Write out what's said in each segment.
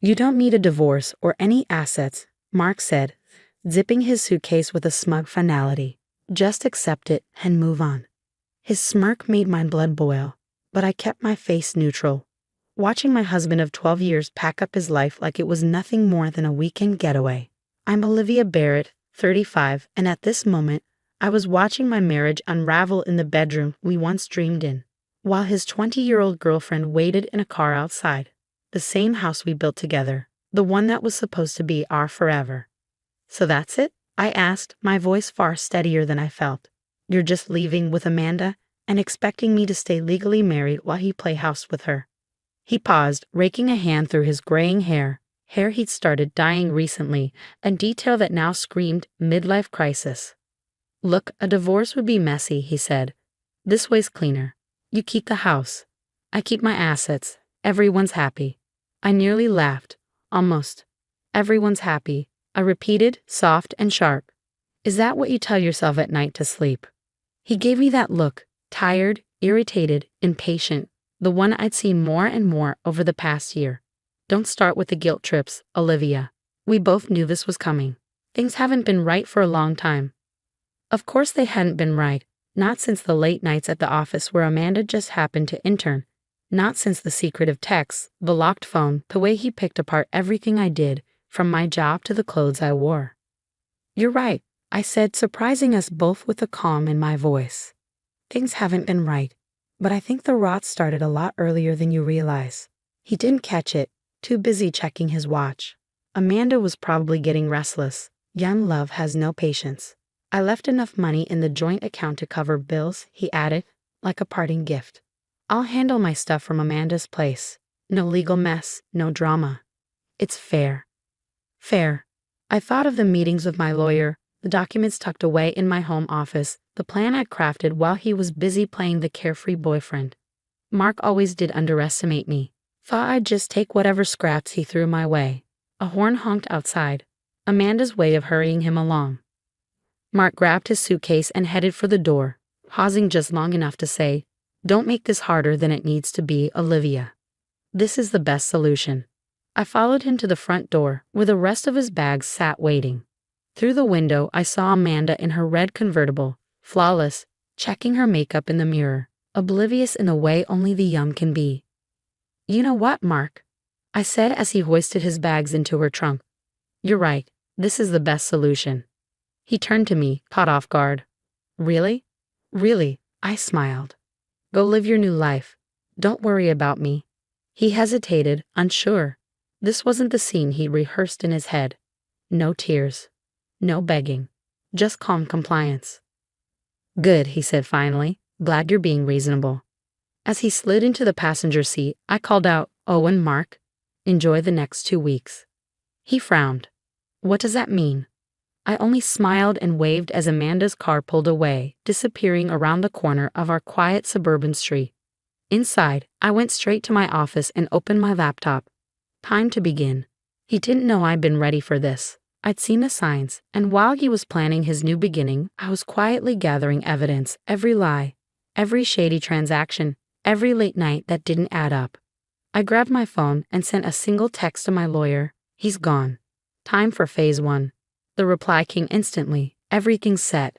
You don't need a divorce or any assets, Mark said, zipping his suitcase with a smug finality. Just accept it and move on. His smirk made my blood boil, but I kept my face neutral, watching my husband of 12 years pack up his life like it was nothing more than a weekend getaway. I'm Olivia Barrett, 35, and at this moment, I was watching my marriage unravel in the bedroom we once dreamed in, while his 20-year-old girlfriend waited in a car outside. The same house we built together, the one that was supposed to be our forever. So that's it? I asked, my voice far steadier than I felt. You're just leaving with Amanda and expecting me to stay legally married while he play house with her. He paused, raking a hand through his graying hair he'd started dyeing recently, a detail that now screamed midlife crisis. Look, a divorce would be messy, he said. This way's cleaner. You keep the house. I keep my assets. Everyone's happy. I nearly laughed. Almost. Everyone's happy, I repeated, soft and sharp. Is that what you tell yourself at night to sleep? He gave me that look, tired, irritated, impatient, the one I'd seen more and more over the past year. Don't start with the guilt trips, Olivia. We both knew this was coming. Things haven't been right for a long time. Of course they hadn't been right, not since the late nights at the office where Amanda just happened to intern. Not since the secretive texts, the locked phone, the way he picked apart everything I did, from my job to the clothes I wore. You're right, I said, surprising us both with a calm in my voice. Things haven't been right, but I think the rot started a lot earlier than you realize. He didn't catch it, too busy checking his watch. Amanda was probably getting restless. Young love has no patience. I left enough money in the joint account to cover bills, he added, like a parting gift. I'll handle my stuff from Amanda's place. No legal mess, no drama. It's fair. Fair. I thought of the meetings with my lawyer, the documents tucked away in my home office, the plan I'd crafted while he was busy playing the carefree boyfriend. Mark always did underestimate me. Thought I'd just take whatever scraps he threw my way. A horn honked outside. Amanda's way of hurrying him along. Mark grabbed his suitcase and headed for the door, pausing just long enough to say, "Don't make this harder than it needs to be, Olivia. This is the best solution." I followed him to the front door, where the rest of his bags sat waiting. Through the window, I saw Amanda in her red convertible, flawless, checking her makeup in the mirror, oblivious in a way only the young can be. "You know what, Mark?" I said as he hoisted his bags into her trunk. "You're right, this is the best solution." He turned to me, caught off guard. "Really?" "Really," I smiled. "Go live your new life. Don't worry about me." He hesitated, unsure. This wasn't the scene he rehearsed in his head. No tears. No begging. Just calm compliance. "Good," he said finally. "Glad you're being reasonable." As he slid into the passenger seat, I called out, "Oh, and Mark, enjoy the next 2 weeks." He frowned. "What does that mean?" I only smiled and waved as Amanda's car pulled away, disappearing around the corner of our quiet suburban street. Inside, I went straight to my office and opened my laptop. Time to begin. He didn't know I'd been ready for this. I'd seen the signs, and while he was planning his new beginning, I was quietly gathering evidence, every lie, every shady transaction, every late night that didn't add up. I grabbed my phone and sent a single text to my lawyer. "He's gone. Time for phase 1. The reply came instantly. "Everything's set.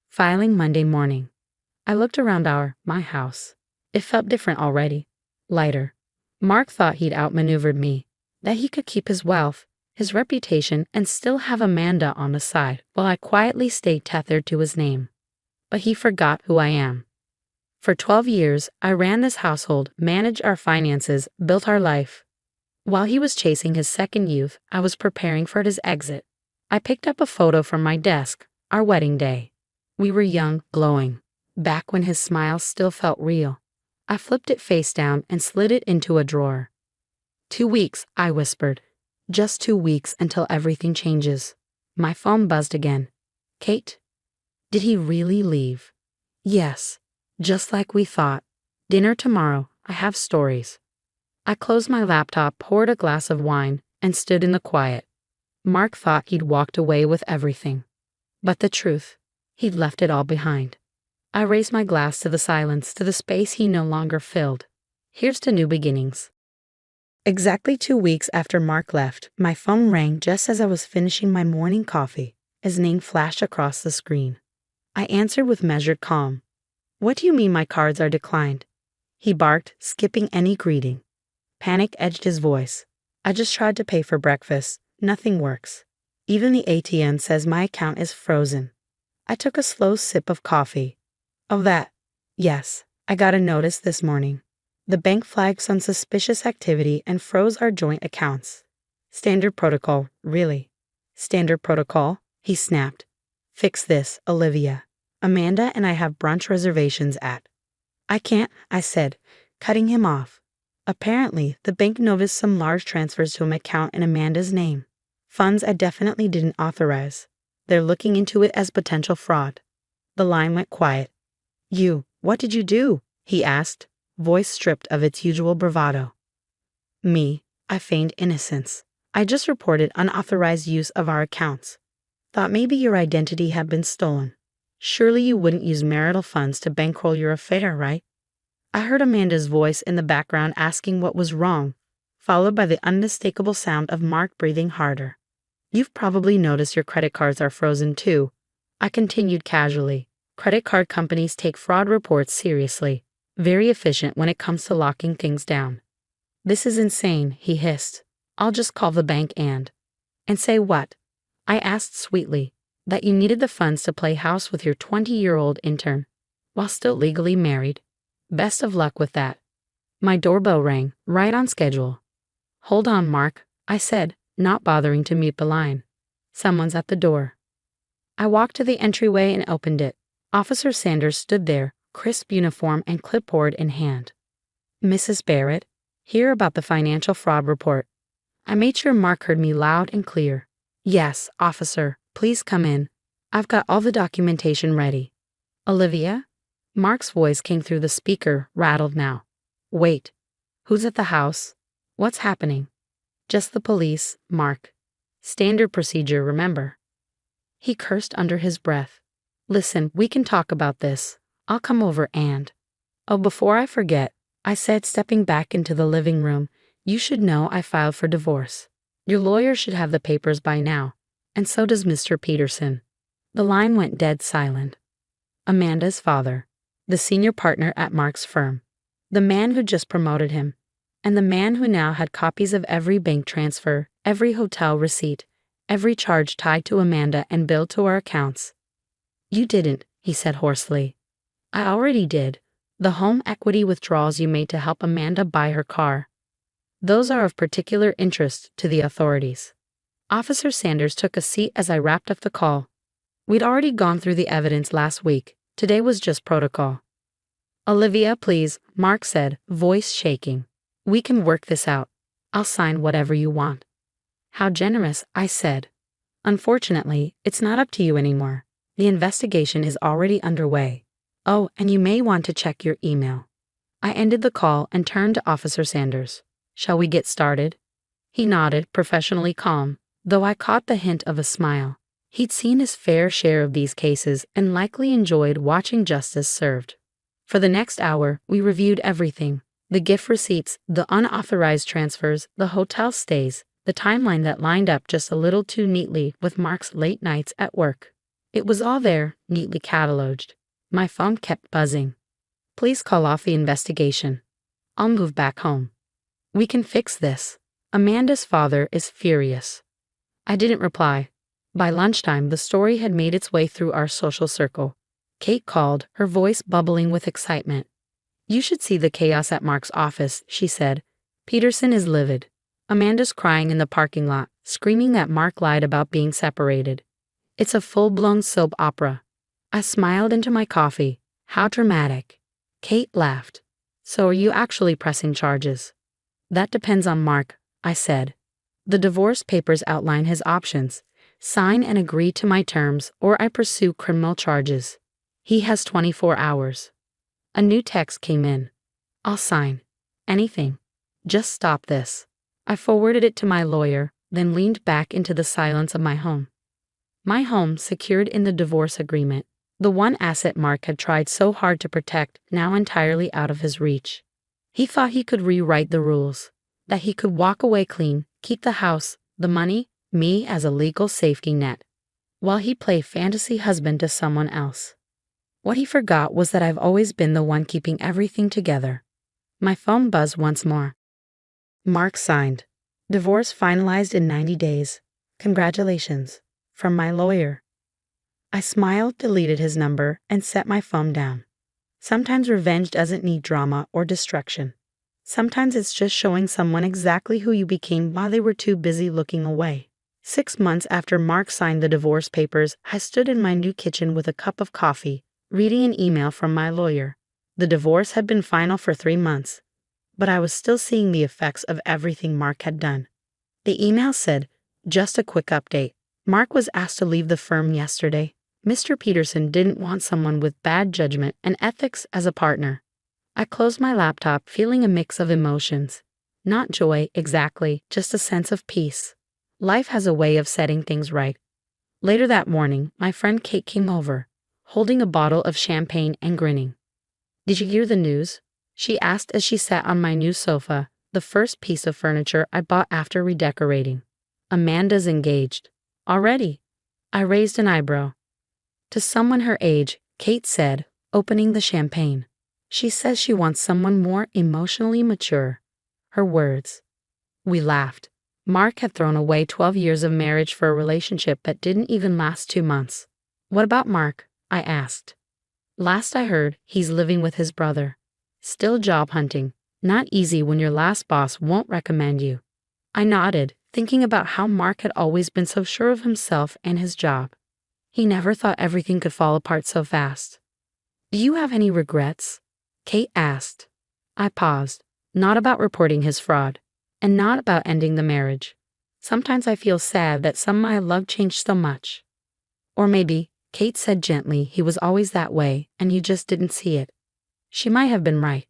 Filing Monday morning." I looked around my house. It felt different already. Lighter. Mark thought he'd outmaneuvered me, that he could keep his wealth, his reputation, and still have Amanda on the side, while I quietly stayed tethered to his name. But he forgot who I am. For 12 years, I ran this household, managed our finances, built our life. While he was chasing his second youth, I was preparing for his exit. I picked up a photo from my desk, our wedding day. We were young, glowing, back when his smile still felt real. I flipped it face down and slid it into a drawer. 2 weeks, I whispered. Just 2 weeks until everything changes. My phone buzzed again. "Kate?" Did he really leave? Yes, just like we thought. Dinner tomorrow. I have stories. I closed my laptop, poured a glass of wine, and stood in the quiet. Mark thought he'd walked away with everything. But the truth, he'd left it all behind. I raised my glass to the silence, to the space he no longer filled. Here's to new beginnings. Exactly 2 weeks after Mark left, my phone rang just as I was finishing my morning coffee. His name flashed across the screen. I answered with measured calm. "What do you mean my cards are declined?" He barked, skipping any greeting. Panic edged his voice. "I just tried to pay for breakfast. Nothing works. Even the ATM says my account is frozen." I took a slow sip of coffee. "Oh, that? Yes, I got a notice this morning. The bank flagged some suspicious activity and froze our joint accounts. Standard protocol, really." "Standard protocol?" he snapped. "Fix this, Olivia. Amanda and I have brunch reservations at—" "I can't," I said, cutting him off. Apparently, the bank noticed some large transfers to an account in Amanda's name. Funds I definitely didn't authorize. They're looking into it as potential fraud. The line went quiet. What did you do?" he asked, voice stripped of its usual bravado. "Me," I feigned innocence. "I just reported unauthorized use of our accounts. Thought maybe your identity had been stolen. Surely you wouldn't use marital funds to bankroll your affair, right?" I heard Amanda's voice in the background asking what was wrong, followed by the unmistakable sound of Mark breathing harder. "You've probably noticed your credit cards are frozen too," I continued casually. "Credit card companies take fraud reports seriously. Very efficient when it comes to locking things down." "This is insane," he hissed. "I'll just call the bank and—" "And say what?" I asked sweetly. "That you needed the funds to play house with your 20-year-old intern, while still legally married. Best of luck with that." My doorbell rang, right on schedule. "Hold on, Mark," I said, not bothering to mute the line. "Someone's at the door." I walked to the entryway and opened it. Officer Sanders stood there, crisp uniform and clipboard in hand. "Mrs. Barrett, hear about the financial fraud report." I made sure Mark heard me loud and clear. "Yes, officer, please come in. I've got all the documentation ready." "Olivia?" Mark's voice came through the speaker, rattled now. "Wait. Who's at the house? What's happening?" "Just the police, Mark. Standard procedure, remember." He cursed under his breath. "Listen, we can talk about this. I'll come over and—" "Oh, before I forget," I said, stepping back into the living room, "you should know I filed for divorce. Your lawyer should have the papers by now, and so does Mr. Peterson." The line went dead silent. Amanda's father, the senior partner at Mark's firm, the man who just promoted him, and the man who now had copies of every bank transfer, every hotel receipt, every charge tied to Amanda and billed to our accounts. "You didn't," he said hoarsely. "I already did. The home equity withdrawals you made to help Amanda buy her car. Those are of particular interest to the authorities." Officer Sanders took a seat as I wrapped up the call. We'd already gone through the evidence last week. Today was just protocol. "Olivia, please," Mark said, voice shaking. "We can work this out. I'll sign whatever you want." "How generous," I said. "Unfortunately, it's not up to you anymore. The investigation is already underway. Oh, and you may want to check your email." I ended the call and turned to Officer Sanders. "Shall we get started?" He nodded, professionally calm, though I caught the hint of a smile. He'd seen his fair share of these cases and likely enjoyed watching justice served. For the next hour, we reviewed everything: the gift receipts, the unauthorized transfers, the hotel stays, the timeline that lined up just a little too neatly with Mark's late nights at work. It was all there, neatly cataloged. My phone kept buzzing. "Please call off the investigation. I'll move back home. We can fix this. Amanda's father is furious." I didn't reply. By lunchtime, the story had made its way through our social circle. Kate called, her voice bubbling with excitement. "You should see the chaos at Mark's office," she said. "Peterson is livid. Amanda's crying in the parking lot, screaming that Mark lied about being separated. It's a full-blown soap opera." I smiled into my coffee. "How dramatic." Kate laughed. "So are you actually pressing charges?" "That depends on Mark," I said. "The divorce papers outline his options. Sign and agree to my terms, or I pursue criminal charges. He has 24 hours. A new text came in. "I'll sign. Anything. Just stop this." I forwarded it to my lawyer, then leaned back into the silence of my home. My home secured in the divorce agreement, the one asset Mark had tried so hard to protect, now entirely out of his reach. He thought he could rewrite the rules, that he could walk away clean, keep the house, the money, me as a legal safety net, while he played fantasy husband to someone else. What he forgot was that I've always been the one keeping everything together. My phone buzzed once more. Mark signed. Divorce finalized in 90 days. Congratulations. From my lawyer. I smiled, deleted his number, and set my phone down. Sometimes revenge doesn't need drama or destruction. Sometimes it's just showing someone exactly who you became while they were too busy looking away. 6 months after Mark signed the divorce papers, I stood in my new kitchen with a cup of coffee, reading an email from my lawyer. The divorce had been final for 3 months, but I was still seeing the effects of everything Mark had done. The email said, "Just a quick update. Mark was asked to leave the firm yesterday. Mr. Peterson didn't want someone with bad judgment and ethics as a partner." I closed my laptop, feeling a mix of emotions. Not joy, exactly, just a sense of peace. Life has a way of setting things right. Later that morning, my friend Kate came over, holding a bottle of champagne and grinning. "Did you hear the news?" she asked as she sat on my new sofa, the first piece of furniture I bought after redecorating. "Amanda's engaged. Already?" I raised an eyebrow. "To someone her age," Kate said, opening the champagne. "She says she wants someone more emotionally mature." Her words. We laughed. Mark had thrown away 12 years of marriage for a relationship that didn't even last 2 months. "What about Mark?" I asked. "Last I heard, he's living with his brother. Still job hunting. Not easy when your last boss won't recommend you." I nodded, thinking about how Mark had always been so sure of himself and his job. He never thought everything could fall apart so fast. "Do you have any regrets?" Kate asked. I paused. Not about reporting his fraud, and not about ending the marriage. Sometimes I feel sad that someone I love changed so much. Or maybe, Kate said gently, he was always that way, and you just didn't see it. She might have been right.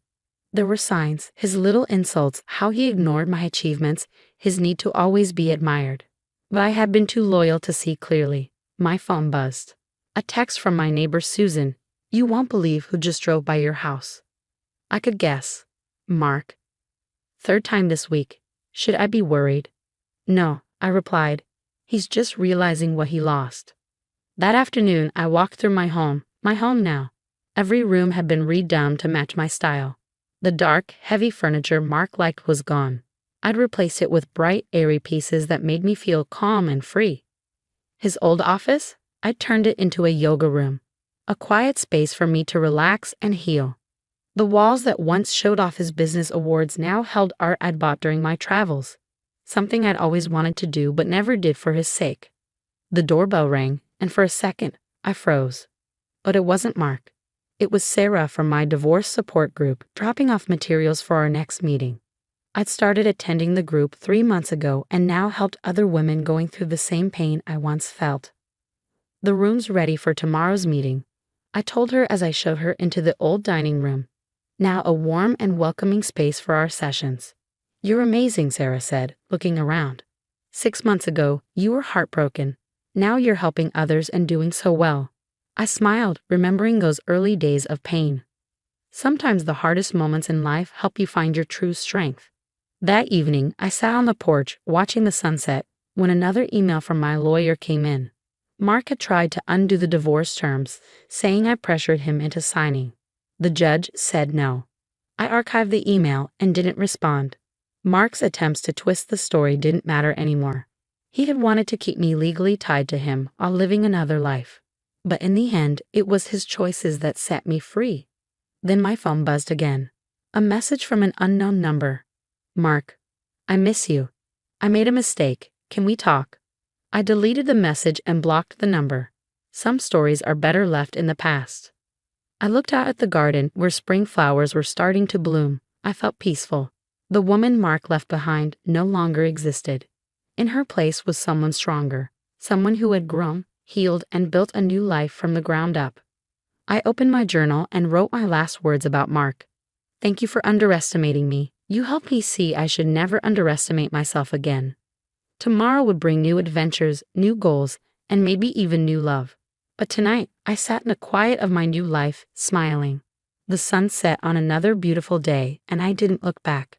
There were signs, his little insults, how he ignored my achievements, his need to always be admired. But I had been too loyal to see clearly. My phone buzzed. A text from my neighbor Susan. "You won't believe who just drove by your house." I could guess. Mark. 3rd time this week. Should I be worried? "No," I replied. "He's just realizing what he lost." That afternoon, I walked through my home now. Every room had been redone to match my style. The dark, heavy furniture Mark liked was gone. I'd replaced it with bright, airy pieces that made me feel calm and free. His old office? I turned it into a yoga room, a quiet space for me to relax and heal. The walls that once showed off his business awards now held art I'd bought during my travels, something I'd always wanted to do but never did for his sake. The doorbell rang, and for a second, I froze. But it wasn't Mark. It was Sarah from my divorce support group dropping off materials for our next meeting. I'd started attending the group 3 months ago and now helped other women going through the same pain I once felt. "The room's ready for tomorrow's meeting," I told her as I showed her into the old dining room. "Now a warm and welcoming space for our sessions." "You're amazing," Sarah said, looking around. 6 months ago, you were heartbroken. Now you're helping others and doing so well." I smiled, remembering those early days of pain. Sometimes the hardest moments in life help you find your true strength. That evening, I sat on the porch, watching the sunset, when another email from my lawyer came in. Mark had tried to undo the divorce terms, saying I pressured him into signing. The judge said no. I archived the email and didn't respond. Mark's attempts to twist the story didn't matter anymore. He had wanted to keep me legally tied to him while living another life. But in the end, it was his choices that set me free. Then my phone buzzed again. A message from an unknown number. "Mark, I miss you. I made a mistake. Can we talk?" I deleted the message and blocked the number. Some stories are better left in the past. I looked out at the garden where spring flowers were starting to bloom. I felt peaceful. The woman Mark left behind no longer existed. In her place was someone stronger, someone who had grown, healed, and built a new life from the ground up. I opened my journal and wrote my last words about Mark. "Thank you for underestimating me. You helped me see I should never underestimate myself again." Tomorrow would bring new adventures, new goals, and maybe even new love. But tonight, I sat in the quiet of my new life, smiling. The sun set on another beautiful day, and I didn't look back.